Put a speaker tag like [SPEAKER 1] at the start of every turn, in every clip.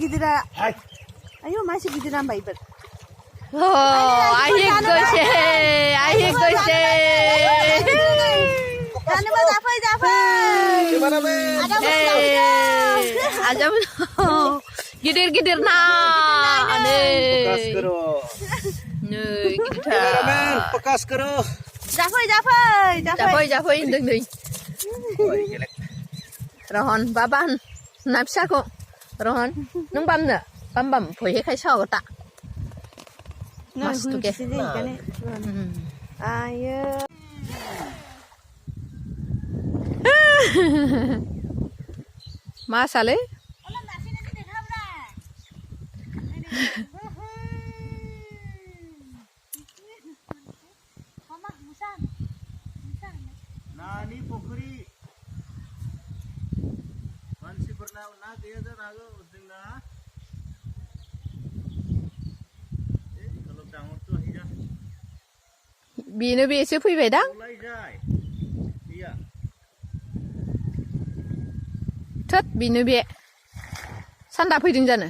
[SPEAKER 1] गिदिरा आयु मासे गिदिर नांबाय एबार
[SPEAKER 2] आहि गइसे
[SPEAKER 1] जानोबा जाफै
[SPEAKER 2] आजाब गिदिर ना नै
[SPEAKER 3] पकास करो
[SPEAKER 1] जाफै
[SPEAKER 2] होनदों नै रहन बाबान ना फिसाखौ रहन नों बाम फैहेखाय सावता मस्त के
[SPEAKER 1] आयो
[SPEAKER 2] मा साले
[SPEAKER 3] नानि पोखरी मानसिफोरना ना गैया जानो हागौ जोंना
[SPEAKER 2] बेनो बेसो फैबाय दा थोद बेनो बे सान्दा फैदों जानो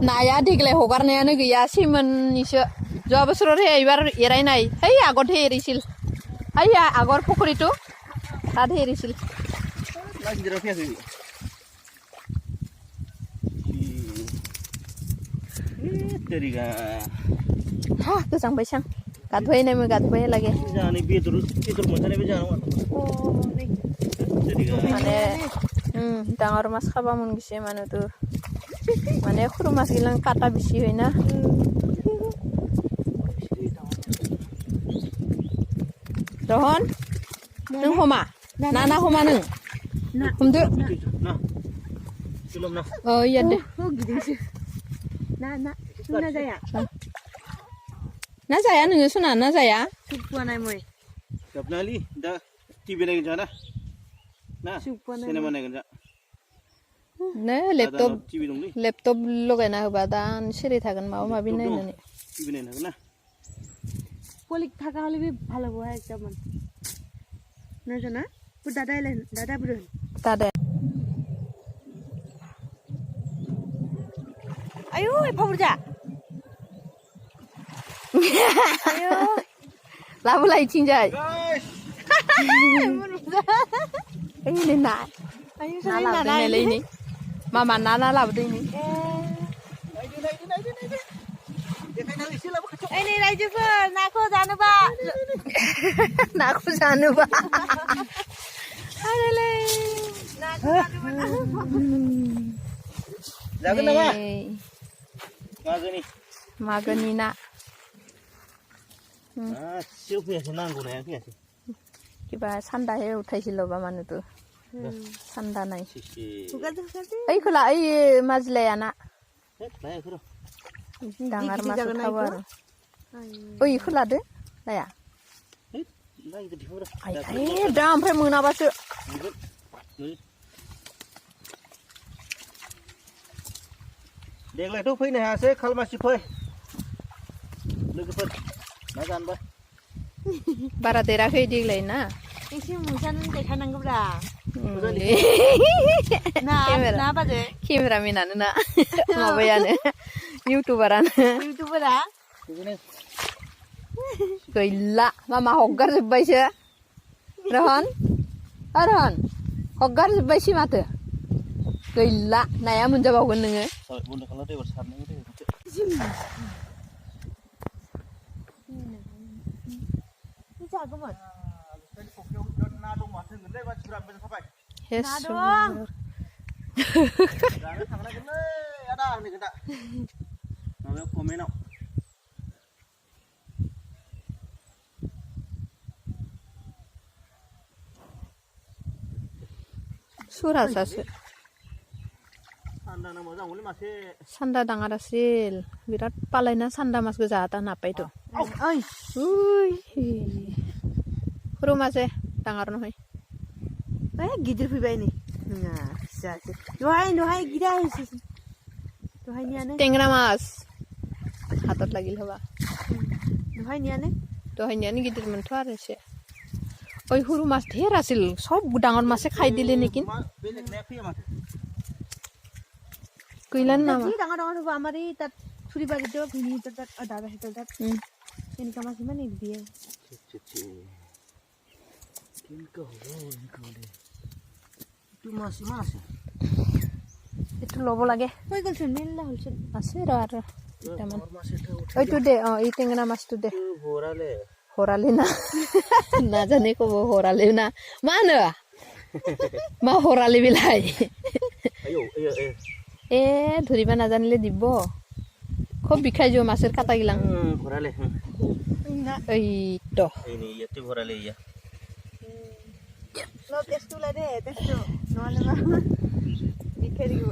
[SPEAKER 2] नाया देग्लाय हगारनायानो गैया सेमोननिसो जोआ बोसोराव एबार एरायनाय है आगर हेरिसिल हैया आगर फुख्रिटु दाद हेरिसिल हा गोजांबाय सां गाथबायनायमोन गाथबाय लागे माने डाঙर माছ खाबा मोनगिसे मानेतो माने खुरु माছ गिलां काटा बेसि होयना रहन नों हमा ना हमा नों हमदो iya deh
[SPEAKER 1] ना जाया
[SPEAKER 2] ना जाया नोङो सना ना जाया
[SPEAKER 1] सुपनाय मय
[SPEAKER 3] गबनाली दा टिभि नायगोन जाना ना सिनेमा नायगोन जा
[SPEAKER 2] ने लेपटप लगायना होबा दा सिरि थागोन माबा माबि नायनानै
[SPEAKER 3] टिभि नायनो हागोन ना
[SPEAKER 1] पलिक थाका हले बे ভালো হয় একদম না জানা ও দাদা বুড়ো ayo epa burja ayo
[SPEAKER 2] labu lai cingjai ini na
[SPEAKER 1] ayo
[SPEAKER 2] sana labu ini ini mama nana labu ini
[SPEAKER 1] ini rajufer naku janaba adale naku janaba
[SPEAKER 3] जागोन नामा
[SPEAKER 2] मागोनि ना
[SPEAKER 3] सिउ फैयासै नांगौ नाया फैयासै
[SPEAKER 2] किबा सान्दा हे उठाइसिलबा मानुतो सान्दा नाय
[SPEAKER 1] हुगादो
[SPEAKER 2] ओइ खोला ओइ माजलाया ना
[SPEAKER 3] नाय खरो
[SPEAKER 2] डाङार मास खाबो आरो ओइ खोलादो नाया
[SPEAKER 3] नाय गिदिर खरो
[SPEAKER 2] आइ दा ओमफ्राय मोनाबासो
[SPEAKER 3] देग्लायथ' फैनो हायासै खालमासि फै लोगोफोर ना जानोबा
[SPEAKER 2] बारा देराखै देग्लाय ना
[SPEAKER 1] एसे मुसानो देखायनांगौब्रा
[SPEAKER 2] ना
[SPEAKER 1] बाजे
[SPEAKER 2] केमेरामेनानो ना माबायानो इउटुबारानो गैला मामा हगारजोब्बायसो रहन हगारजोब्बायसो माथो गैला नाया मोनजाबावगोन नोङो
[SPEAKER 3] बन्द खालाम दैबार सारनांगौ दै
[SPEAKER 1] जागौमोन
[SPEAKER 3] फुख्रियाव बिराद ना दं माथो होनगोनलै मानसिफ्रा मोजां थाबाय
[SPEAKER 1] ना दं
[SPEAKER 3] जानो थांनांगोनलै आदा होनगोन दा माबायाव कमेन्टआव
[SPEAKER 2] सुरासासो सान्दा डाङारासिल बिराद पालायना सान्दा मास गोजा दा नापायथ' खुरु मासे डाङार नहय
[SPEAKER 1] गिदिर फैबाय नै दहाय गिदिर दहायनियानो
[SPEAKER 2] टेंगरा मास हातात লাগিল हबा
[SPEAKER 1] দহাই নিয়া নে
[SPEAKER 2] দহাই নিয়ানি গিদিৰ মানটো আৰু আছে ঐ সৰু মাছ ঢেৰ আছিল চব ডাঙৰ মাছে খাই দিলে নেকি
[SPEAKER 3] বেলেগ নেফি আমাক
[SPEAKER 2] কইলান না
[SPEAKER 1] কি ডাঙৰ ডাঙৰ হ'ব আমাৰ এই তাত ফুৰিব যেতিয়া ভিনি তাত দাদা হেতৰ তাত এনেকা মাছ ইমান দিয়ে
[SPEAKER 3] কেনেকা হ'ব এনেকা এইটো মাছ ইমান আছে
[SPEAKER 2] এইটো ল'ব লাগে
[SPEAKER 1] হৈ গ'লচোন মেলা হ'লচোন
[SPEAKER 2] আছে ৰ আৰু কেইটামান এইটো দে এই টেঙৰা মাছটো দে হৰালি না নাজানে ক'ব হৰালি না মানো মা হৰালি বিলাই এ ধৰিব নাজানিলে দিব খুব বিষাই যোৱা মাছেৰ কাটাগিলাং
[SPEAKER 3] ভৰালে
[SPEAKER 2] এইটো
[SPEAKER 3] ইয়াতে ভৰালে ইয়া
[SPEAKER 1] অলপ টেষ্টটো ওলাই দে টেষ্টটো নহ'লে বা বিষাই দিব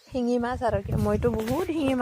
[SPEAKER 2] শিঙি মাছ আৰু মইতো বহুত শিঙি মাছ